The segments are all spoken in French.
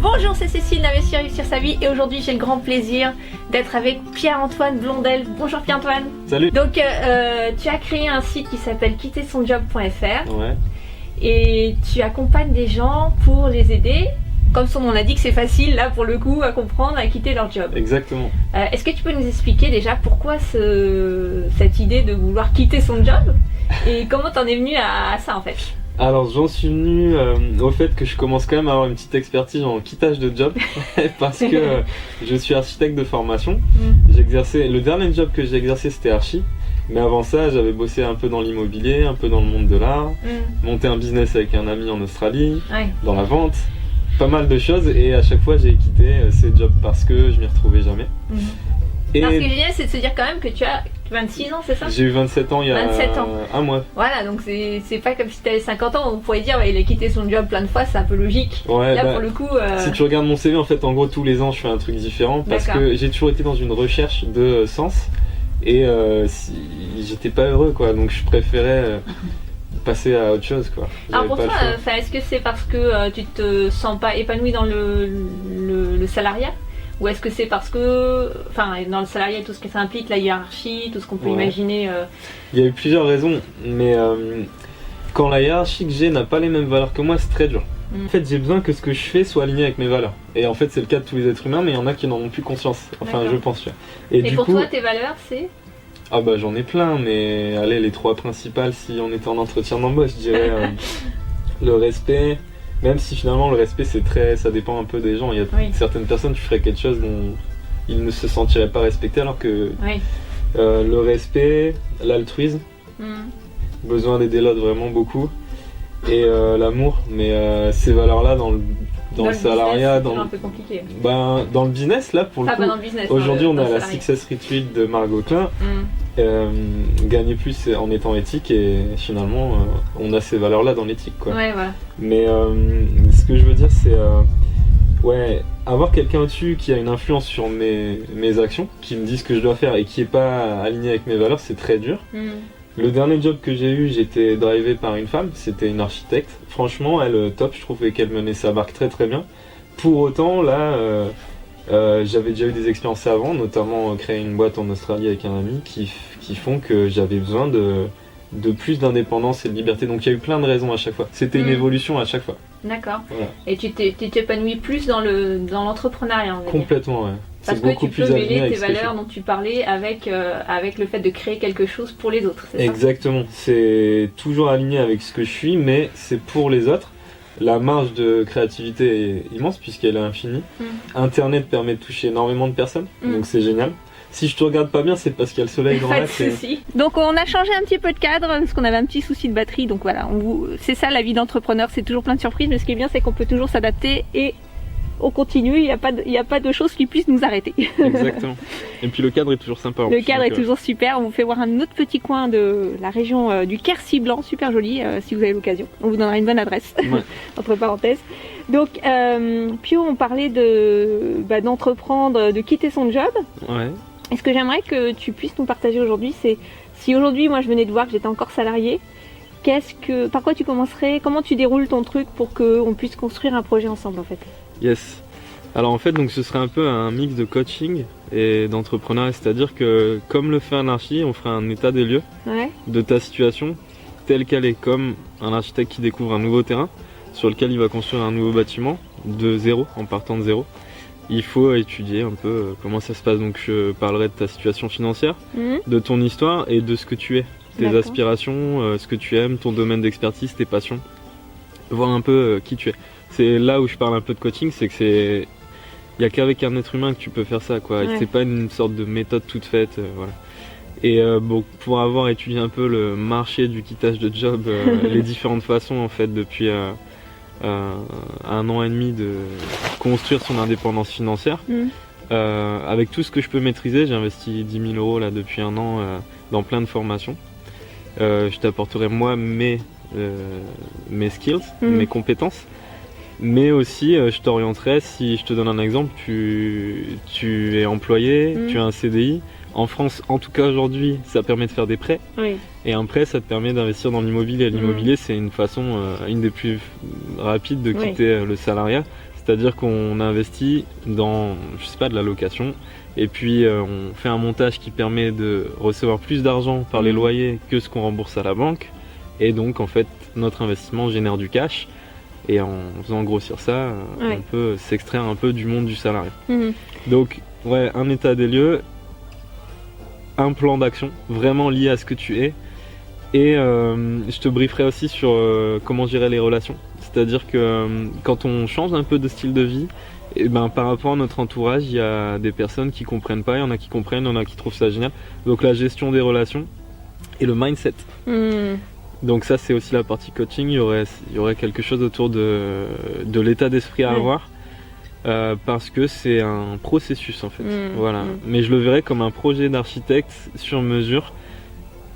Bonjour, c'est Cécile d'Investir Réussir sa vie et aujourd'hui j'ai le grand plaisir d'être avec Pierre-Antoine Blondel. Bonjour Pierre-Antoine. Salut. Donc tu as créé un site qui s'appelle quittersonjob.fr. Ouais. Et tu accompagnes des gens pour les aider. Comme son nom l'indique, c'est facile là pour le coup à comprendre, à quitter leur job. Exactement. Est-ce que tu peux nous expliquer déjà pourquoi cette idée de vouloir quitter son job et comment t'en es venu à ça en fait? Alors j'en suis venu au fait que je commence quand même à avoir une petite expertise en quittage de job parce que je suis architecte de formation. J'exerçais, le dernier job que j'ai exercé c'était archi, mais avant ça j'avais bossé un peu dans l'immobilier, un peu dans le monde de l'art, monté un business avec un ami en Australie, dans la vente, pas mal de choses et à chaque fois j'ai quitté ces jobs parce que je m'y retrouvais jamais. Et alors, ce qui est génial, c'est de se dire quand même que tu as 26 ans, c'est ça? J'ai eu 27 ans il y a 27 ans. un mois. Voilà, donc c'est pas comme si tu avais 50 ans, on pourrait dire il a quitté son job plein de fois, c'est un peu logique. Ouais, là pour le coup... Si tu regardes mon CV, en fait, en gros, tous les ans, je fais un truc différent parce que j'ai toujours été dans une recherche de sens et j'étais pas heureux, quoi. Donc je préférais passer à autre chose, quoi. Alors pour toi, est-ce que c'est parce que tu te sens pas épanoui dans le salariat? Ou est-ce que c'est parce que, enfin, dans le salariat, tout ce que ça implique, la hiérarchie, tout ce qu'on peut imaginer Il y a eu plusieurs raisons, mais quand la hiérarchie que j'ai n'a pas les mêmes valeurs que moi, c'est très dur. En fait, j'ai besoin que ce que je fais soit aligné avec mes valeurs. Et en fait, c'est le cas de tous les êtres humains, mais il y en a qui n'en ont plus conscience. Enfin, je pense. Et du pour coup, toi, tes valeurs, c'est? Ah bah j'en ai plein, mais allez, les trois principales, si on était en entretien d'embauche, je dirais le respect. Même si finalement le respect ça dépend un peu des gens. Il y a certaines personnes, tu ferais quelque chose dont ils ne se sentiraient pas respectés, alors que le respect, l'altruisme, besoin d'aider l'autre vraiment beaucoup, et l'amour. Mais ces valeurs-là dans le salariat, c'est un peu compliqué. Dans le business là pour le coup. Aujourd'hui on est à la Success Retreat de Margot Klein. Gagner plus en étant éthique et finalement on a ces valeurs là dans l'éthique, quoi. Mais ce que je veux dire c'est avoir quelqu'un au-dessus qui a une influence sur mes actions, qui me dit ce que je dois faire et qui est pas aligné avec mes valeurs, c'est très dur. Le dernier job que j'ai eu, j'étais drivé par une femme, c'était une architecte. Franchement, elle top, je trouvais qu'elle menait sa barque très très bien. Pour autant, là, j'avais déjà eu des expériences avant, notamment créer une boîte en Australie avec un ami qui font que j'avais besoin de plus d'indépendance et de liberté. Donc il y a eu plein de raisons à chaque fois. C'était une évolution à chaque fois. D'accord. Voilà. Et tu t'épanouis plus dans l'entrepreneuriat, on va complètement, dire. Parce que tu peux mêler tes valeurs dont tu parlais avec le fait de créer quelque chose pour les autres, c'est ça? Exactement. C'est toujours aligné avec ce que je suis, mais c'est pour les autres. La marge de créativité est immense puisqu'elle est infinie. Internet permet de toucher énormément de personnes, donc c'est génial. Si je te regarde pas bien, c'est parce qu'il y a le soleil dans la tête. Donc on a changé un petit peu de cadre parce qu'on avait un petit souci de batterie. Donc voilà, c'est ça la vie d'entrepreneur, c'est toujours plein de surprises. Mais ce qui est bien, c'est qu'on peut toujours s'adapter et on continue. Il n'y a pas de choses qui puissent nous arrêter. Exactement. Et puis le cadre est toujours sympa. Le cadre est toujours super. On vous fait voir un autre petit coin de la région du Quercy-Blanc, super joli. Si vous avez l'occasion, on vous donnera une bonne adresse. Entre parenthèses. Donc Pio, on parlait d'entreprendre, de quitter son job. Et ce que j'aimerais que tu puisses nous partager aujourd'hui, c'est si aujourd'hui moi je venais de voir que j'étais encore salarié, par quoi tu commencerais, comment tu déroules ton truc pour qu'on puisse construire un projet ensemble en fait? Yes. Alors en fait, donc ce serait un peu un mix de coaching et d'entrepreneuriat, c'est-à-dire que comme le fait un archi, on ferait un état des lieux de ta situation telle qu'elle est, comme un architecte qui découvre un nouveau terrain sur lequel il va construire un nouveau bâtiment de zéro, en partant de zéro. Il faut étudier un peu comment ça se passe. Donc je parlerai de ta situation financière, de ton histoire et de ce que tu es, tes aspirations, ce que tu aimes, ton domaine d'expertise, tes passions, voir un peu qui tu es. C'est là où je parle un peu de coaching, c'est que il n'y a qu'avec un être humain que tu peux faire ça, quoi. C'est pas une sorte de méthode toute faite, voilà. Et pour avoir étudié un peu le marché du quittage de job, les différentes façons en fait depuis 1 an et demi de construire son indépendance financière, avec tout ce que je peux maîtriser, j'ai investi 10 000 € là depuis 1 an dans plein de formations. Je t'apporterai moi mes skills, mes compétences. Mais aussi, je t'orienterai, si je te donne un exemple, tu es employé, tu as un CDI, En France, en tout cas aujourd'hui, ça permet de faire des prêts. Oui. Et un prêt, ça te permet d'investir dans l'immobilier. L'immobilier, c'est une façon, une des plus rapides de quitter le salariat. C'est-à-dire qu'on investit dans, je sais pas, de la location, et puis on fait un montage qui permet de recevoir plus d'argent par les loyers que ce qu'on rembourse à la banque. Et donc en fait notre investissement génère du cash. Et en faisant grossir ça, on peut s'extraire un peu du monde du salarié. Donc ouais, un état des lieux, un plan d'action vraiment lié à ce que tu es. Et je te brieferai aussi sur comment gérer les relations. C'est-à-dire que quand on change un peu de style de vie, et ben, par rapport à notre entourage, il y a des personnes qui comprennent pas, il y en a qui comprennent, il y en a qui trouvent ça génial. Donc la gestion des relations et le mindset. Donc ça c'est aussi la partie coaching, il y aurait quelque chose autour de l'état d'esprit à avoir. Parce que c'est un processus en fait. Voilà. Mais je le verrais comme un projet d'architecte sur mesure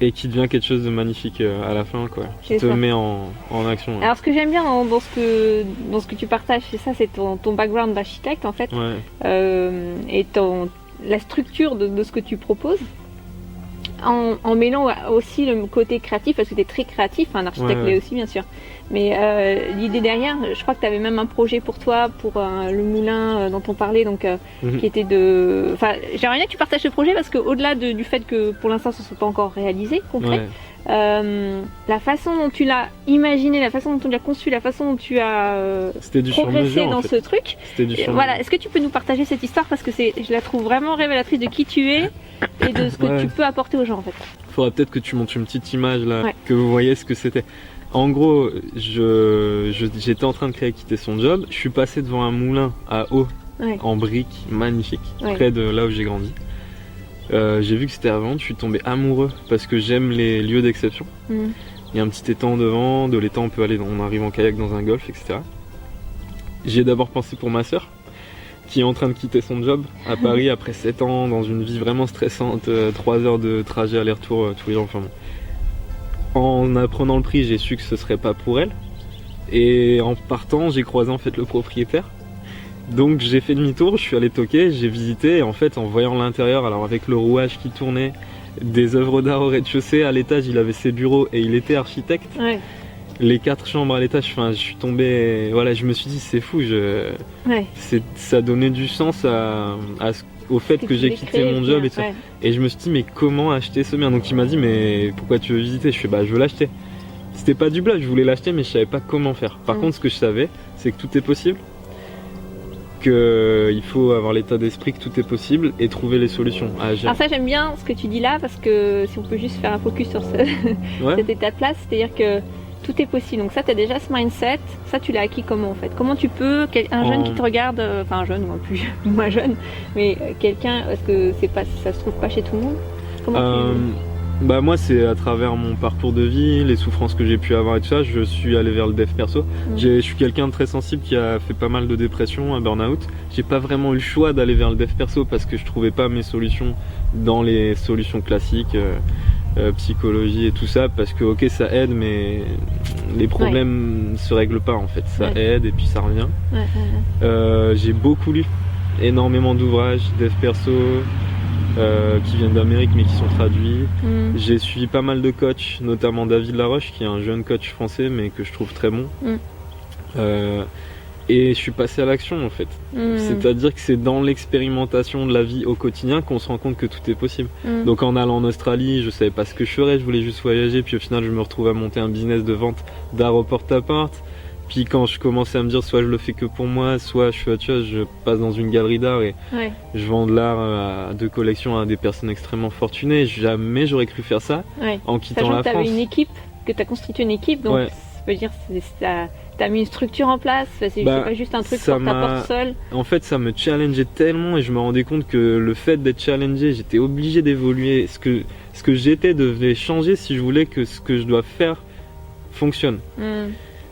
et qui devient quelque chose de magnifique à la fin, quoi. Qui te met en action. Ouais. Alors ce que j'aime bien dans ce que tu partages, c'est ça, c'est ton background d'architecte en fait, et la structure de ce que tu proposes. En mêlant aussi le côté créatif, parce que tu es très créatif, un architecte l'est aussi bien sûr. Mais l'idée derrière, je crois que tu avais même un projet pour toi, pour le moulin dont on parlait, donc qui était de... Enfin, j'aimerais bien que tu partages ce projet, parce qu'au-delà du fait que pour l'instant ce ne soit pas encore réalisé, concret, la façon dont tu l'as imaginé, la façon dont tu l'as conçu, la façon dont tu as progressé dans ce truc. Voilà, est-ce que tu peux nous partager cette histoire, parce que je la trouve vraiment révélatrice de qui tu es et de ce que tu peux apporter aux gens en fait. Il faudra peut-être que tu montres une petite image là, que vous voyez ce que c'était. En gros, j'étais en train de créer Quitter son job, je suis passé devant un moulin à eau en briques magnifique, près de là où j'ai grandi. J'ai vu que c'était à vendre, je suis tombé amoureux parce que j'aime les lieux d'exception. Il y a un petit étang devant, de l'étang on arrive en kayak dans un golf, etc. J'ai d'abord pensé pour ma sœur, qui est en train de quitter son job à Paris après 7 ans, dans une vie vraiment stressante, 3 heures de trajet aller-retour tous les jours. Enfin, en apprenant le prix, j'ai su que ce serait pas pour elle. Et en partant, j'ai croisé en fait le propriétaire. Donc j'ai fait demi-tour, je suis allé toquer, j'ai visité, et en fait en voyant l'intérieur, alors avec le rouage qui tournait, des œuvres d'art au rez-de-chaussée, à l'étage il avait ses bureaux et il était architecte. Les 4 chambres à l'étage, enfin je suis tombé, voilà, je me suis dit c'est fou, ça donnait du sens au fait que j'ai quitté mon job et tout ça. Et je me suis dit mais comment acheter ce bien? Donc il m'a dit mais pourquoi tu veux visiter? Je fais bah je veux l'acheter. C'était pas du bluff, je voulais l'acheter mais je savais pas comment faire. Par contre ce que je savais c'est que tout est possible, qu'il faut avoir l'état d'esprit que tout est possible et trouver les solutions à agir. Alors ça j'aime bien ce que tu dis là, parce que si on peut juste faire un focus sur cet état de place, c'est-à-dire que tout est possible. Donc ça, tu as déjà ce mindset, ça tu l'as acquis comment en fait? Comment tu peux, un jeune qui te regarde, enfin un jeune ou un plus moins jeune, mais quelqu'un, est-ce que ça se trouve pas chez tout le monde? Bah moi c'est à travers mon parcours de vie, les souffrances que j'ai pu avoir et tout ça, je suis allé vers le dev perso. Je suis quelqu'un de très sensible qui a fait pas mal de dépression, un burn-out. J'ai pas vraiment eu le choix d'aller vers le dev perso parce que je trouvais pas mes solutions dans les solutions classiques, psychologie et tout ça, parce que ok ça aide mais les problèmes se règlent pas en fait. Ça aide et puis ça revient. J'ai beaucoup lu, énormément d'ouvrages, dev perso, qui viennent d'Amérique mais qui sont traduits. J'ai suivi pas mal de coachs, notamment David Laroche qui est un jeune coach français mais que je trouve très bon. Et je suis passé à l'action en fait. C'est-à-dire que c'est dans l'expérimentation de la vie au quotidien qu'on se rend compte que tout est possible. Donc en allant en Australie, je savais pas ce que je ferais, je voulais juste voyager, puis au final je me retrouve à monter un business de vente d'art au porte-à-porte. Puis quand je commençais à me dire soit je le fais que pour moi, soit je fais autre chose, je passe dans une galerie d'art et je vends de l'art de collection à des personnes extrêmement fortunées. Jamais j'aurais cru faire ça en quittant la France. Tu avais une équipe, que tu as constitué une équipe, donc ça veut dire que tu as mis une structure en place, c'est pas juste un truc pour ta porte seule. En fait ça me challengeait tellement et je me rendais compte que le fait d'être challengé, j'étais obligé d'évoluer. Ce que j'étais devait changer si je voulais que ce que je dois faire fonctionne.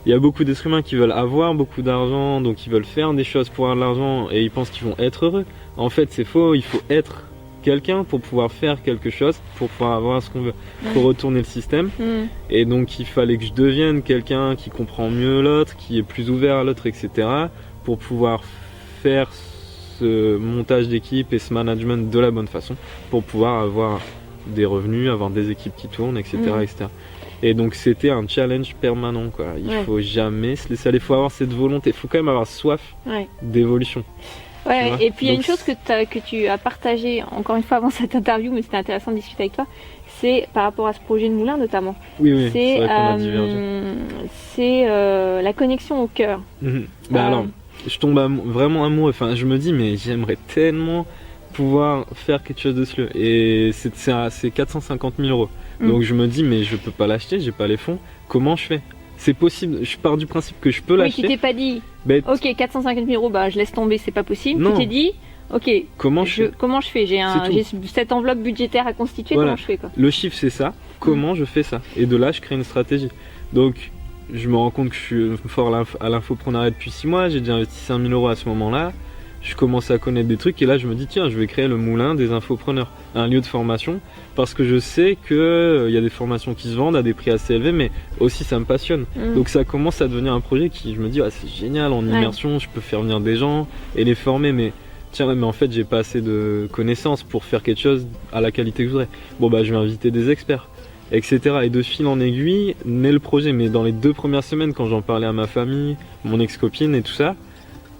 Il y a beaucoup d'êtres humains qui veulent avoir beaucoup d'argent, donc ils veulent faire des choses pour avoir de l'argent et ils pensent qu'ils vont être heureux. En fait, c'est faux, il faut être quelqu'un pour pouvoir faire quelque chose, pour pouvoir avoir ce qu'on veut. Il faut retourner le système. Et donc, il fallait que je devienne quelqu'un qui comprend mieux l'autre, qui est plus ouvert à l'autre, etc. pour pouvoir faire ce montage d'équipe et ce management de la bonne façon, pour pouvoir avoir des revenus, avoir des équipes qui tournent, etc. etc. Et donc c'était un challenge permanent, quoi. Il faut jamais se laisser aller, il faut avoir cette volonté, il faut quand même avoir soif d'évolution. Ouais, et puis il y a une chose que tu as partagée encore une fois avant cette interview, mais c'était intéressant de discuter avec toi, c'est par rapport à ce projet de moulin notamment. Oui, c'est vrai qu'on a divergé. C'est la connexion au cœur. Alors, je tombe vraiment amoureux, enfin je me dis mais j'aimerais tellement pouvoir faire quelque chose de ce lieu. Et c'est 450 000 €. Donc je me dis mais je peux pas l'acheter, j'ai pas les fonds, comment je fais ? C'est possible, je pars du principe que je peux l'acheter. Oui, tu t'es pas dit, ok, 450 000 €, bah je laisse tomber, c'est pas possible. Non. Tu t'es dit, ok, comment je fais ? J'ai cette enveloppe budgétaire à constituer, comment je fais quoi ? Le chiffre c'est ça, comment je fais ça ? Et de là je crée une stratégie. Donc je me rends compte que je suis fort à l'infopreneuriat depuis 6 mois, j'ai déjà investi 5 000 € à ce moment-là. Je commence à connaître des trucs et là je me dis tiens, je vais créer le moulin des infopreneurs, un lieu de formation, parce que je sais qu'il y a des formations qui se vendent à des prix assez élevés, mais aussi ça me passionne. Donc ça commence à devenir un projet qui, je me dis c'est génial, en immersion, je peux faire venir des gens et les former, mais en fait j'ai pas assez de connaissances pour faire quelque chose à la qualité que je voudrais. Bon je vais inviter des experts, etc. Et de fil en aiguille naît le projet, mais dans les 2 premières semaines quand j'en parlais à ma famille, mon ex-copine et tout ça,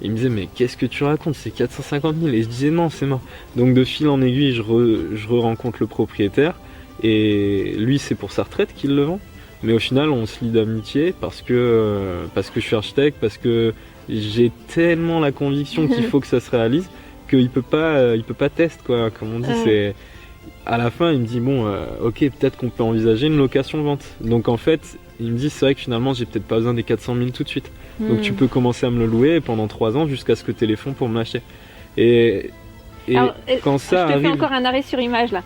il me disait mais qu'est-ce que tu racontes, c'est 450 000, et je disais non, c'est mort. Donc de fil en aiguille je rencontre le propriétaire, et lui c'est pour sa retraite qu'il le vend, mais au final on se lie d'amitié parce que je suis architecte, parce que j'ai tellement la conviction qu'il faut que ça se réalise qu'il peut pas tester quoi, comme on dit. C'est à la fin il me dit ok, peut-être qu'on peut envisager une location-vente. Donc en fait il me dit c'est vrai que finalement j'ai peut-être pas besoin des 400 000 tout de suite. Donc tu peux commencer à me le louer pendant 3 ans jusqu'à ce que tu aies les fonds pour me l'acheter. Et alors, quand ça arrive... Je te fais arrive... encore un arrêt sur image là.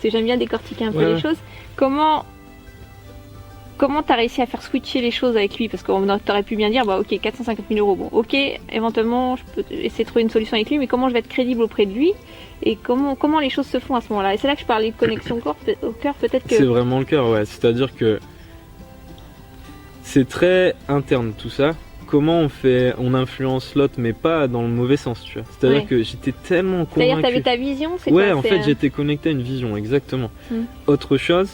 J'aime bien décortiquer un peu les choses. Comment t'as réussi à faire switcher les choses avec lui ? Parce qu'on t'aurait pu bien dire ok, 450 000 €, bon ok, éventuellement je peux essayer de trouver une solution avec lui, mais comment je vais être crédible auprès de lui ? Et comment les choses se font à ce moment-là ? Et c'est là que je parlais de connexion au cœur, peut-être que... C'est vraiment le cœur, ouais. C'est-à-dire que c'est très interne tout ça. Comment on influence l'autre, mais pas dans le mauvais sens, tu vois. C'est-à-dire que j'étais tellement convaincu. C'est-à-dire que t'avais ta vision, c'est quoi ? Ouais, en fait j'étais connecté à une vision, exactement. Autre chose,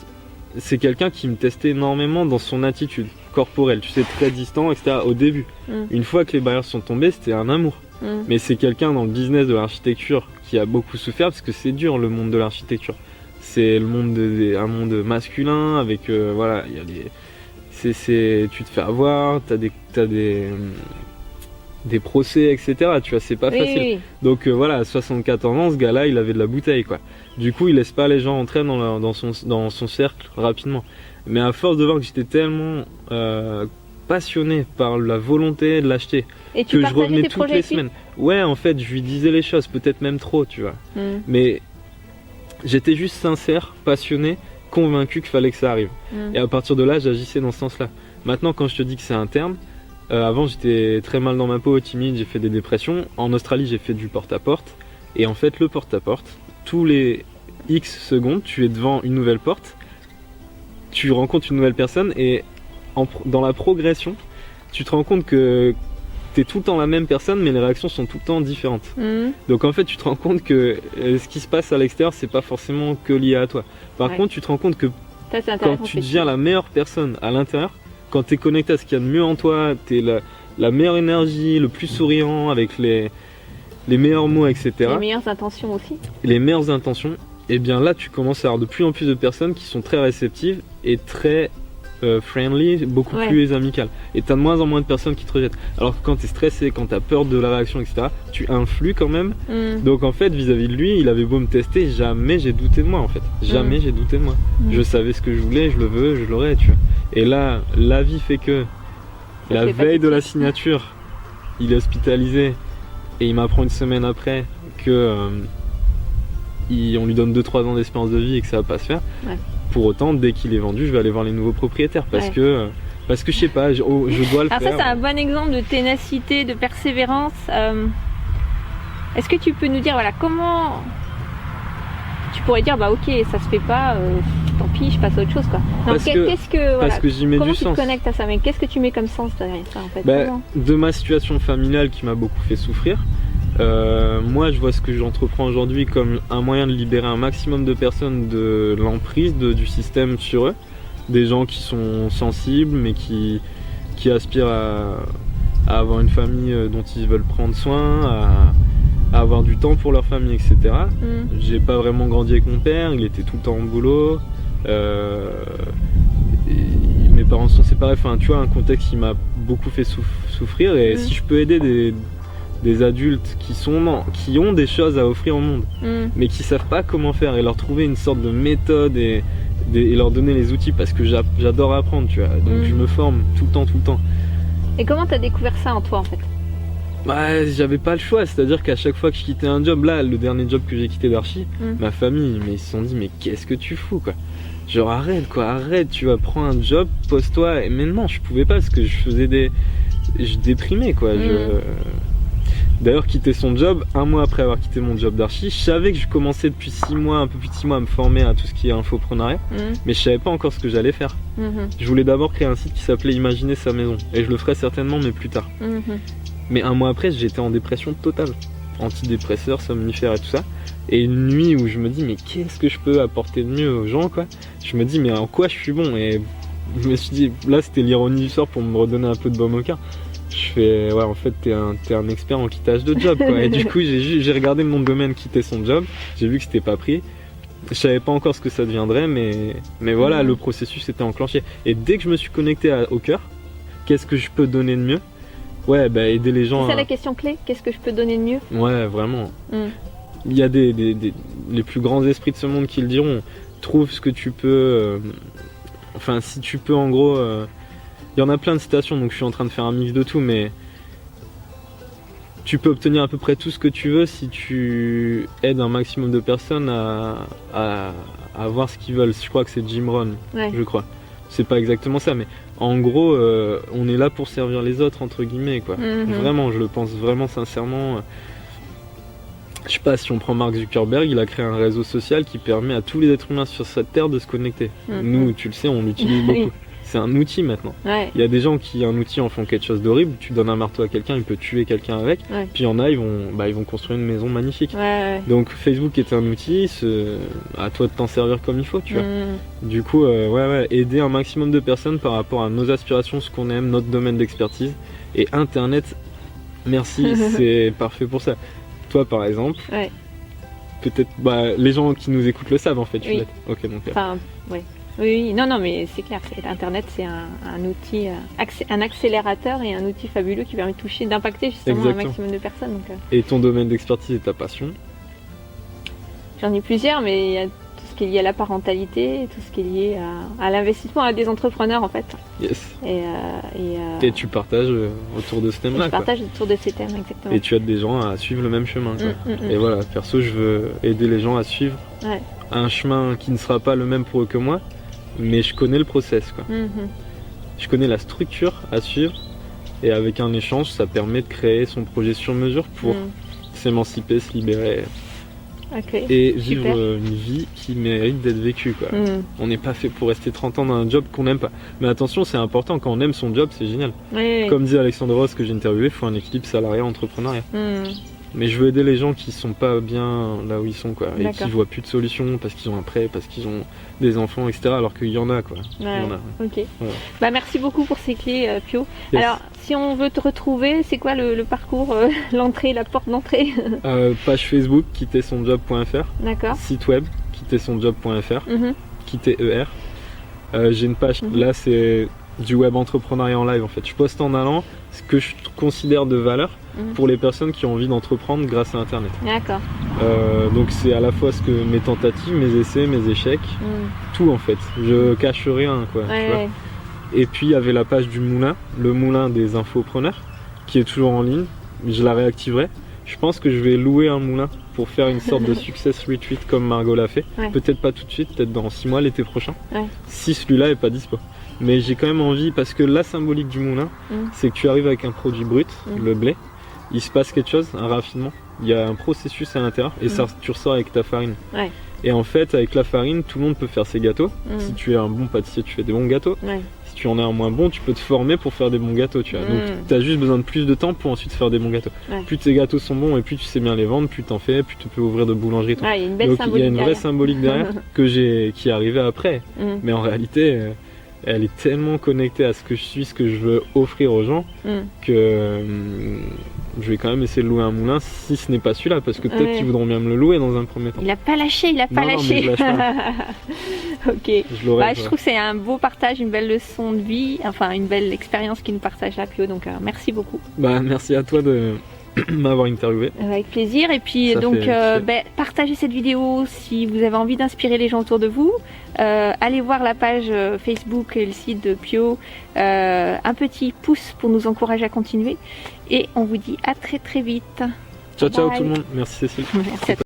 c'est quelqu'un qui me testait énormément dans son attitude corporelle, tu sais, très distant, etc. au début. Une fois que les barrières sont tombées, c'était un amour. Mais c'est quelqu'un dans le business de l'architecture qui a beaucoup souffert, parce que c'est dur le monde de l'architecture. C'est le monde un monde masculin avec il y a tu te fais avoir, t'as des procès, etc. Tu vois, c'est pas facile. Oui. Donc à 74 ans, ce gars-là, il avait de la bouteille, quoi. Du coup, il laisse pas les gens entrer dans son cercle rapidement. Mais à force de voir que j'étais tellement passionné par la volonté de l'acheter, que je revenais toutes les semaines. Ouais, en fait, je lui disais les choses, peut-être même trop, tu vois. Mais j'étais juste sincère, passionné, convaincu qu'il fallait que ça arrive. Et à partir de là, j'agissais dans ce sens-là. Maintenant, quand je te dis que c'est interne, avant j'étais très mal dans ma peau, timide, j'ai fait des dépressions. En Australie, j'ai fait du porte-à-porte. Et en fait, le porte-à-porte, tous les X secondes, tu es devant une nouvelle porte, tu rencontres une nouvelle personne, et dans la progression, tu te rends compte que t'es tout le temps la même personne, mais les réactions sont tout le temps différentes. Donc en fait, tu te rends compte que ce qui se passe à l'extérieur, c'est pas forcément que lié à toi. Par contre, tu te rends compte que quand tu deviens la meilleure personne à l'intérieur, quand t'es connecté à ce qu'il y a de mieux en toi, t'es la meilleure énergie, le plus souriant, avec les meilleurs mots, etc. Les meilleures intentions aussi. Les meilleures intentions, et bien là, tu commences à avoir de plus en plus de personnes qui sont très réceptives et très friendly, beaucoup plus amicales. Et t'as de moins en moins de personnes qui te rejettent. Alors que quand t'es stressé, quand t'as peur de la réaction, etc., tu influes quand même. Donc en fait, vis-à-vis de lui, il avait beau me tester, jamais j'ai douté de moi, en fait. Jamais j'ai douté de moi. Je savais ce que je voulais, je le veux, je l'aurais, tu vois. Et là, la vie fait que la veille de la signature, il est hospitalisé, et il m'apprend une semaine après que on lui donne 2-3 ans d'espérance de vie et que ça va pas se faire. Pour autant, dès qu'il est vendu, je vais aller voir les nouveaux propriétaires parce que je sais pas, je dois le faire. Alors ça, c'est un bon exemple de ténacité, de persévérance. Est-ce que tu peux nous dire, comment tu pourrais dire, ok, ça se fait pas, tant pis, je passe à autre chose, quoi. Donc, parce que j'y mets comment du sens. Comment tu te connectes à ça, mais qu'est-ce que tu mets comme sens derrière ça, en fait? De ma situation familiale qui m'a beaucoup fait souffrir, moi je vois ce que j'entreprends aujourd'hui comme un moyen de libérer un maximum de personnes de l'emprise du système sur eux. des gens qui sont sensibles mais qui aspirent à avoir une famille dont ils veulent prendre soin, à avoir du temps pour leur famille, etc. J'ai pas vraiment grandi avec mon père, il était tout le temps au boulot. Mes parents se sont séparés, enfin tu vois, un contexte qui m'a beaucoup fait souffrir, et si je peux aider des adultes qui ont des choses à offrir au monde, mais qui savent pas comment faire, et leur trouver une sorte de méthode et leur donner les outils, parce que j'adore apprendre, tu vois, donc je me forme tout le temps. Et comment t'as découvert ça en toi en fait? Bah, j'avais pas le choix, c'est-à-dire qu'à chaque fois que je quittais un job, là, le dernier job que j'ai quitté d'archi, ma famille, mais ils se sont dit, mais qu'est-ce que tu fous, quoi? Genre arrête, tu vas prendre un job, pose-toi. Mais non, je pouvais pas, parce que je déprimais, quoi. D'ailleurs, quitter son job, un mois après avoir quitté mon job d'archi, je savais que je commençais depuis 6 mois, un peu plus de 6 mois, à me former à tout ce qui est infoprenariat, mais je savais pas encore ce que j'allais faire. Je voulais d'abord créer un site qui s'appelait Imaginer sa maison, et je le ferais certainement, mais plus tard. Mais un mois après, j'étais en dépression totale, antidépresseurs, somnifères et tout ça. Et une nuit où je me dis, mais qu'est-ce que je peux apporter de mieux aux gens, quoi? Je me dis, mais en quoi je suis bon? Et je me suis dit, là c'était l'ironie du sort pour me redonner un peu de baume au cœur. Je fais, ouais, en fait t'es un expert en quittage de job, quoi. Et du coup j'ai regardé mon domaine quitter son job, j'ai vu que c'était pas pris. Je savais pas encore ce que ça deviendrait, mais voilà, le processus était enclenché. Et dès que je me suis connecté au cœur, qu'est-ce que je peux donner de mieux? Ouais, bah aider les gens. C'est ça la question clé, qu'est-ce que je peux donner de mieux? Ouais, vraiment. Il y a les plus grands esprits de ce monde qui le diront. Trouve ce que tu peux. Enfin, si tu peux, en gros. Il y en a plein de citations, donc je suis en train de faire un mix de tout, mais tu peux obtenir à peu près tout ce que tu veux si tu aides un maximum de personnes à avoir ce qu'ils veulent. Je crois que c'est Jim Rohn, je crois. C'est pas exactement ça, mais en gros, on est là pour servir les autres, entre guillemets, quoi. Vraiment, je le pense vraiment sincèrement. Je sais pas, si on prend Mark Zuckerberg, il a créé un réseau social qui permet à tous les êtres humains sur cette terre de se connecter. Nous, tu le sais, on l'utilise beaucoup. C'est un outil maintenant. Il y a des gens qui, un outil, en font quelque chose d'horrible. Tu donnes un marteau à quelqu'un, il peut tuer quelqu'un avec. Puis il y en a, ils vont construire une maison magnifique. Donc Facebook est un outil, à toi de t'en servir comme il faut, tu vois. Du coup, aider un maximum de personnes par rapport à nos aspirations, ce qu'on aime, notre domaine d'expertise. Et Internet, merci, c'est parfait pour ça. Toi, par exemple, peut-être, les gens qui nous écoutent le savent en fait. Ok, donc. Enfin, oui, non, mais c'est clair. Internet, c'est un outil, un accélérateur et un outil fabuleux qui permet de toucher, d'impacter justement un maximum de personnes. Donc, Et ton domaine d'expertise et ta passion? J'en ai plusieurs, mais il y a tout ce qui est lié à la parentalité, tout ce qui est lié à l'investissement, à des entrepreneurs en fait. Yes. Et tu partages autour de ce thème-là. Je partage autour de ces thèmes, exactement. Et tu aides des gens à suivre le même chemin. Et voilà, perso, je veux aider les gens à suivre un chemin qui ne sera pas le même pour eux que moi, mais je connais le process, quoi. Je connais la structure à suivre, et avec un échange, ça permet de créer son projet sur mesure pour s'émanciper, se libérer. Et vivre une vie qui mérite d'être vécue, quoi. On n'est pas fait pour rester 30 ans dans un job qu'on n'aime pas. Mais attention, c'est important, quand on aime son job, c'est génial. Comme dit Alexandre Ross, que j'ai interviewé, il faut un équilibre salariat-entrepreneuriat. Mais je veux aider les gens qui sont pas bien là où ils sont, quoi, et qui voient plus de solution parce qu'ils ont un prêt, parce qu'ils ont des enfants, etc. Alors qu'il y en a, quoi. Ok. Merci beaucoup pour ces clés, Pio. Alors, si on veut te retrouver, c'est quoi le parcours, l'entrée, la porte d'entrée? Page Facebook, quittezsonjob.fr. D'accord. Site web, quittezsonjob.fr. Quitter ER. J'ai une page, là c'est du web entrepreneuriat en live en fait. Je poste en allant ce que je considère de valeur pour les personnes qui ont envie d'entreprendre grâce à Internet. D'accord. Donc c'est à la fois mes tentatives, mes essais, mes échecs, tout en fait. Je cache rien, quoi. Tu vois. Et puis il y avait la page du moulin, le moulin des infopreneurs, qui est toujours en ligne. Je la réactiverai. Je pense que je vais louer un moulin pour faire une sorte de success retreat comme Margot l'a fait. Peut-être pas tout de suite, peut-être dans 6 mois, l'été prochain. Si celui-là est pas dispo. Mais j'ai quand même envie, parce que la symbolique du moulin, c'est que tu arrives avec un produit brut, le blé, il se passe quelque chose, un raffinement, il y a un processus à l'intérieur, et ça, tu ressors avec ta farine. Et en fait, avec la farine, tout le monde peut faire ses gâteaux. Si tu es un bon pâtissier, tu fais des bons gâteaux. Si tu en es un moins bon, tu peux te former pour faire des bons gâteaux, tu vois. Donc tu as juste besoin de plus de temps pour ensuite faire des bons gâteaux. Plus tes gâteaux sont bons et plus tu sais bien les vendre, plus t'en fais, plus tu peux ouvrir de boulangeries. Il y a une belle Donc il y a une vraie symbolique derrière qui est arrivée après. Mais en réalité, elle est tellement connectée à ce que je suis, ce que je veux offrir aux gens, que je vais quand même essayer de louer un moulin si ce n'est pas celui-là, parce que peut-être qu'ils voudront bien me le louer dans un premier temps. Il a pas lâché, il a pas lâché. Non, mais je lâche pas. Ok. Je trouve que c'est un beau partage, une belle leçon de vie, enfin une belle expérience qu'il nous partage là, Pio, donc merci beaucoup. Merci à toi de m'avoir interviewé. Avec plaisir. Et puis partagez cette vidéo si vous avez envie d'inspirer les gens autour de vous. Allez voir la page Facebook et le site de Pio. Un petit pouce pour nous encourager à continuer. Et on vous dit à très très vite. Ciao ciao tout le monde. Merci Cécile. Merci à toi.